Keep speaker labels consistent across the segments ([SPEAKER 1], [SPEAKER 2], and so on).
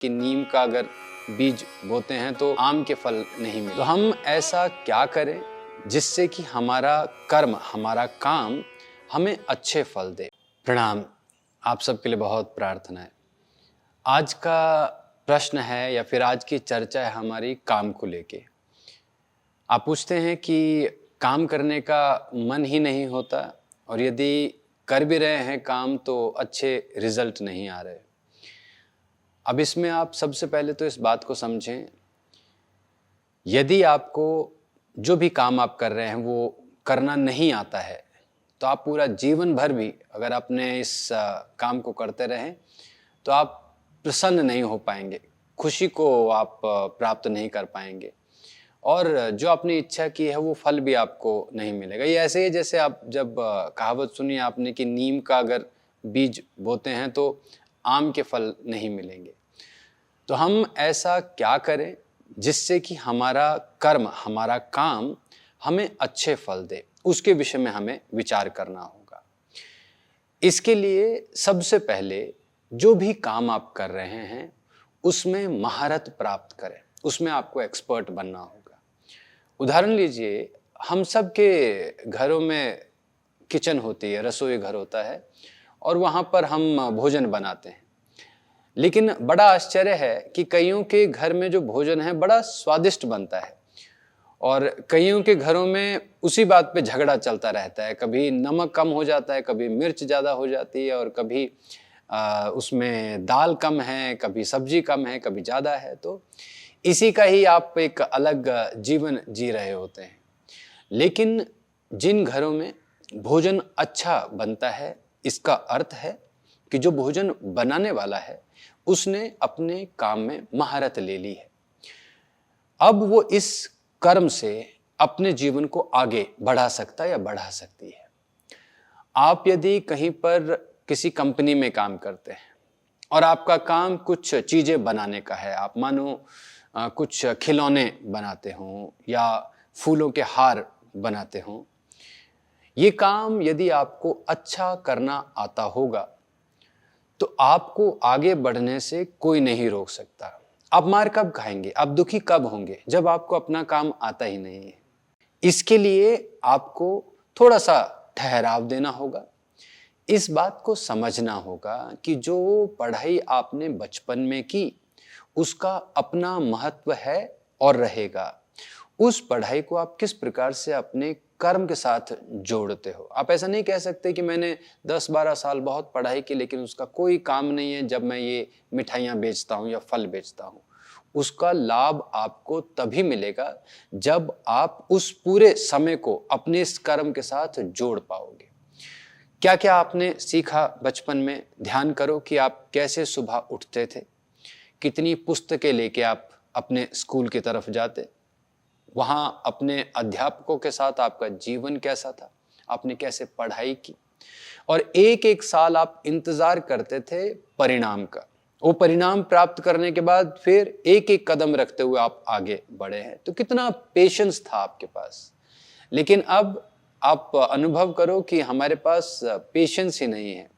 [SPEAKER 1] कि नीम का अगर बीज बोते हैं तो आम के फल नहीं मिले। तो हम ऐसा क्या करें जिससे कि हमारा कर्म, हमारा काम हमें अच्छे फल दे। प्रणाम, आप सबके लिए बहुत प्रार्थना है। आज का प्रश्न है या फिर आज की चर्चा है हमारी काम को लेके। आप पूछते हैं कि काम करने का मन ही नहीं होता और यदि कर भी रहे हैं काम तो अच्छे रिजल्ट नहीं आ रहे। अब इसमें आप सबसे पहले तो इस बात को समझें, यदि आपको जो भी काम आप कर रहे हैं वो करना नहीं आता है तो आप पूरा जीवन भर भी अगर अपने इस काम को करते रहें तो आप प्रसन्न नहीं हो पाएंगे, खुशी को आप प्राप्त नहीं कर पाएंगे और जो आपने इच्छा की है वो फल भी आपको नहीं मिलेगा। ये ऐसे ही जैसे आप जब कहावत सुनी आपने कि नीम का अगर बीज बोते हैं तो आम के फल नहीं मिलेंगे। तो हम ऐसा क्या करें जिससे कि हमारा कर्म, हमारा काम हमें अच्छे फल दे, उसके विषय में हमें विचार करना होगा। इसके लिए सबसे पहले जो भी काम आप कर रहे हैं उसमें महारत प्राप्त करें, उसमें आपको एक्सपर्ट बनना होगा। उदाहरण लीजिए, हम सब के घरों में किचन होती है, रसोई घर होता है और वहाँ पर हम भोजन बनाते हैं। लेकिन बड़ा आश्चर्य है कि कईयों के घर में जो भोजन है बड़ा स्वादिष्ट बनता है और कईयों के घरों में उसी बात पे झगड़ा चलता रहता है। कभी नमक कम हो जाता है, कभी मिर्च ज़्यादा हो जाती है और कभी उसमें दाल कम है, कभी सब्जी कम है, कभी ज़्यादा है। तो इसी का ही आप एक अलग जीवन जी रहे होते हैं। लेकिन जिन घरों में भोजन अच्छा बनता है, इसका अर्थ है कि जो भोजन बनाने वाला है उसने अपने काम में महारत ले ली है। अब वो इस कर्म से अपने जीवन को आगे बढ़ा सकता है या बढ़ा सकती है। आप यदि कहीं पर किसी कंपनी में काम करते हैं और आपका काम कुछ चीज़ें बनाने का है, आप मानो कुछ खिलौने बनाते हों या फूलों के हार बनाते हों, ये काम यदि आपको अच्छा करना आता होगा तो आपको आगे बढ़ने से कोई नहीं रोक सकता। आप मार कब खाएंगे, आप दुखी कब होंगे जब आपको अपना काम आता ही नहीं है। इसके लिए आपको थोड़ा सा ठहराव देना होगा, इस बात को समझना होगा कि जो पढ़ाई आपने बचपन में की उसका अपना महत्व है और रहेगा। उस पढ़ाई को आप किस प्रकार से अपने कर्म के साथ जोड़ते हो। आप ऐसा नहीं कह सकते कि मैंने 10-12 साल बहुत पढ़ाई की लेकिन उसका कोई काम नहीं है जब मैं ये मिठाइयाँ बेचता हूँ या फल बेचता हूँ। उसका लाभ आपको तभी मिलेगा जब आप उस पूरे समय को अपने इस कर्म के साथ जोड़ पाओगे। क्या क्या आपने सीखा बचपन में, ध्यान करो कि आप कैसे सुबह उठते थे, कितनी पुस्तकें लेके आप अपने स्कूल की तरफ जाते, वहाँ अपने अध्यापकों के साथ आपका जीवन कैसा था, आपने कैसे पढ़ाई की और एक एक साल आप इंतजार करते थे परिणाम का। वो परिणाम प्राप्त करने के बाद फिर एक एक कदम रखते हुए आप आगे बढ़े हैं। तो कितना पेशेंस था आपके पास। लेकिन अब आप अनुभव करो कि हमारे पास पेशेंस ही नहीं है।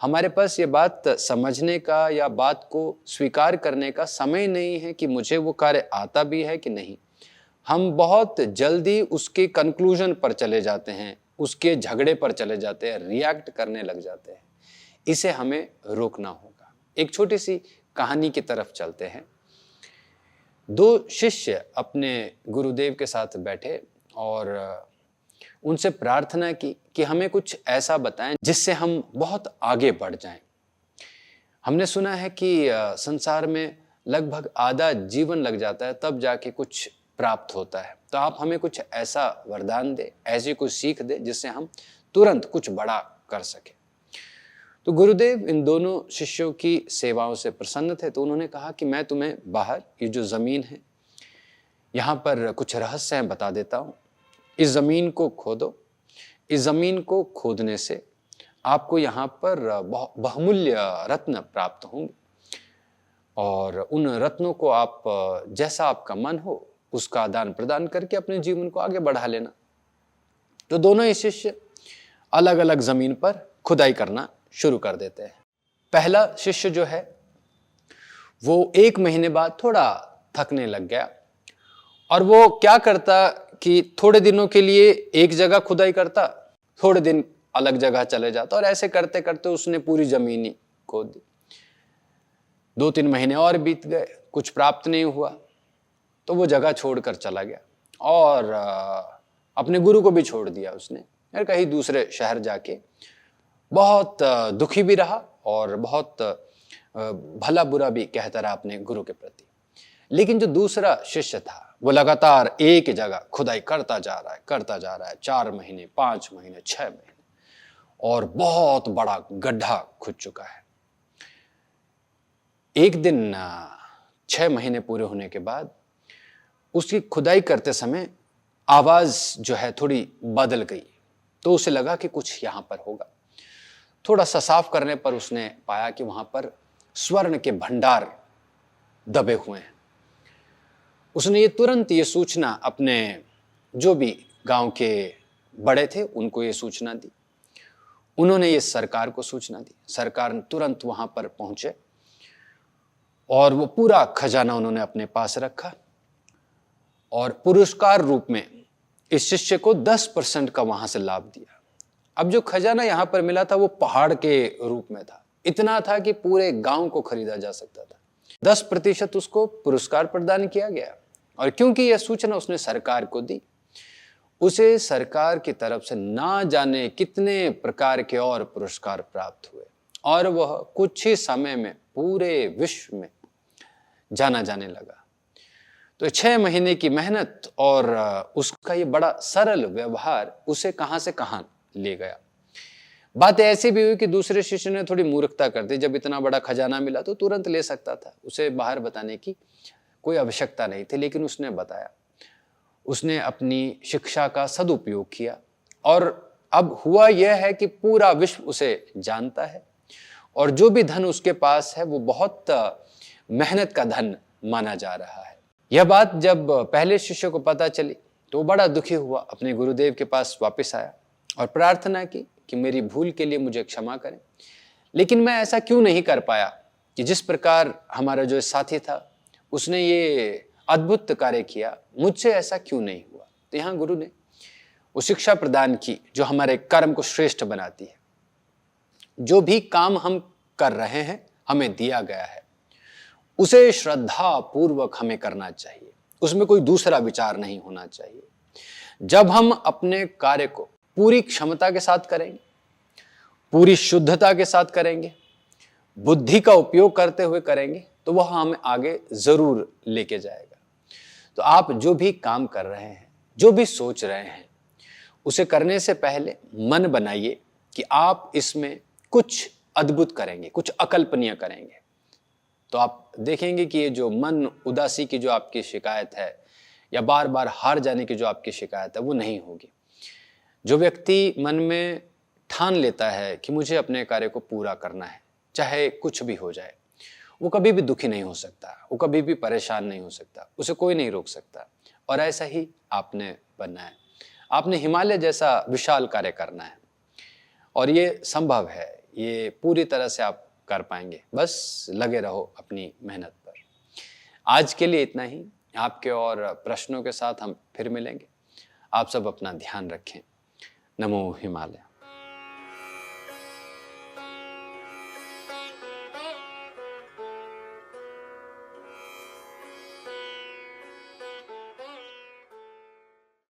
[SPEAKER 1] हमारे पास ये बात समझने का या बात को स्वीकार करने का समय नहीं है कि मुझे वो कार्य आता भी है कि नहीं। हम बहुत जल्दी उसके कंक्लूजन पर चले जाते हैं, उसके झगड़े पर चले जाते हैं, रिएक्ट करने लग जाते हैं। इसे हमें रोकना होगा। एक छोटी सी कहानी की तरफ चलते हैं। दो शिष्य अपने गुरुदेव के साथ बैठे और उनसे प्रार्थना की कि हमें कुछ ऐसा बताएं जिससे हम बहुत आगे बढ़ जाएं। हमने सुना है कि संसार में लगभग आधा जीवन लग जाता है तब जाके कुछ प्राप्त होता है। तो आप हमें कुछ ऐसा वरदान दे, ऐसी कुछ सीख दे जिससे हम तुरंत कुछ बड़ा कर सके। तो गुरुदेव इन दोनों शिष्यों की सेवाओं से प्रसन्न थे। तो उन्होंने कहा कि मैं तुम्हें बाहर ये जो जमीन है यहाँ पर कुछ रहस्य हैं बता देता हूँ। इस जमीन को खोदो। इस जमीन को खोदने से आपको यहाँ पर बहुमूल्य रत्न प्राप्त होंगे और उन रत्नों को आप जैसा आपका मन हो उसका आदान प्रदान करके अपने जीवन को आगे बढ़ा लेना। तो दोनों ही शिष्य अलग अलग जमीन पर खुदाई करना शुरू कर देते हैं। पहला शिष्य जो है वो 1 महीने बाद थोड़ा थकने लग गया और वो क्या करता कि थोड़े दिनों के लिए एक जगह खुदाई करता, थोड़े दिन अलग जगह चले जाता और ऐसे करते करते उसने पूरी जमीन ही खोद दी। 2-3 महीने और बीत गए, कुछ प्राप्त नहीं हुआ तो वो जगह छोड़कर चला गया और अपने गुरु को भी छोड़ दिया उसने, यार कहीं दूसरे शहर जाके बहुत दुखी भी रहा और बहुत भला बुरा भी कहता रहा अपने गुरु के प्रति। लेकिन जो दूसरा शिष्य था वो लगातार एक जगह खुदाई करता जा रहा है 4 महीने, 5 महीने, 6 महीने और बहुत बड़ा गड्ढा खुद चुका है। एक दिन 6 महीने पूरे होने के बाद उसकी खुदाई करते समय आवाज जो है थोड़ी बदल गई, तो उसे लगा कि कुछ यहां पर होगा। थोड़ा सा साफ करने पर उसने पाया कि वहां पर स्वर्ण के भंडार दबे हुए हैं। उसने तुरंत ये सूचना अपने जो भी गांव के बड़े थे उनको ये सूचना दी। उन्होंने ये सरकार को सूचना दी। सरकार ने तुरंत वहां पर पहुंचे और वो पूरा खजाना उन्होंने अपने पास रखा और पुरस्कार रूप में इस शिष्य को 10% का वहां से लाभ दिया। अब जो खजाना यहां पर मिला था वो पहाड़ के रूप में था, इतना था कि पूरे गांव को खरीदा जा सकता था। 10% उसको पुरस्कार प्रदान किया गया और क्योंकि यह सूचना उसने सरकार को दी, उसे सरकार की तरफ से ना जाने कितने प्रकार के और पुरस्कार प्राप्त हुए और वह कुछ ही समय में पूरे विश्व में जाना जाने लगा। तो 6 महीने की मेहनत और उसका ये बड़ा सरल व्यवहार उसे कहां से कहां ले गया। बात ऐसी भी हुई कि दूसरे शिष्य ने थोड़ी मूर्खता कर दी। जब इतना बड़ा खजाना मिला तो तुरंत ले सकता था, उसे बाहर बताने की कोई आवश्यकता नहीं थी, लेकिन उसने बताया। उसने अपनी शिक्षा का सदुपयोग किया और अब हुआ यह है कि पूरा विश्व उसे जानता है और जो भी धन उसके पास है वो बहुत मेहनत का धन माना जा रहा है। यह बात जब पहले शिष्य को पता चली तो बड़ा दुखी हुआ, अपने गुरुदेव के पास वापस आया और प्रार्थना की कि मेरी भूल के लिए मुझे क्षमा करें, लेकिन मैं ऐसा क्यों नहीं कर पाया कि जिस प्रकार हमारा जो साथी था उसने ये अद्भुत कार्य किया, मुझसे ऐसा क्यों नहीं हुआ। तो यहाँ गुरु ने वो शिक्षा प्रदान की जो हमारे कर्म को श्रेष्ठ बनाती है। जो भी काम हम कर रहे हैं हमें दिया गया है उसे श्रद्धा पूर्वक हमें करना चाहिए, उसमें कोई दूसरा विचार नहीं होना चाहिए। जब हम अपने कार्य को पूरी क्षमता के साथ करेंगे, पूरी शुद्धता के साथ करेंगे, बुद्धि का उपयोग करते हुए करेंगे तो वह हमें आगे जरूर लेके जाएगा। तो आप जो भी काम कर रहे हैं, जो भी सोच रहे हैं, उसे करने से पहले मन बनाइए कि आप इसमें कुछ अद्भुत करेंगे, कुछ अकल्पनीय करेंगे। तो आप देखेंगे कि ये जो मन उदासी की जो आपकी शिकायत है या बार बार हार जाने की जो आपकी शिकायत है वो नहीं होगी। जो व्यक्ति मन में ठान लेता है कि मुझे अपने कार्य को पूरा करना है, चाहे कुछ भी हो जाए, वो कभी भी दुखी नहीं हो सकता, वो कभी भी परेशान नहीं हो सकता, उसे कोई नहीं रोक सकता। और ऐसा ही आपने बनना है। आपने हिमालय जैसा विशाल कार्य करना है और ये संभव है, ये पूरी तरह से आप कर पाएंगे। बस लगे रहो अपनी मेहनत पर। आज के लिए इतना ही। आपके और प्रश्नों के साथ हम फिर मिलेंगे। आप सब अपना ध्यान रखें। नमो हिमालय।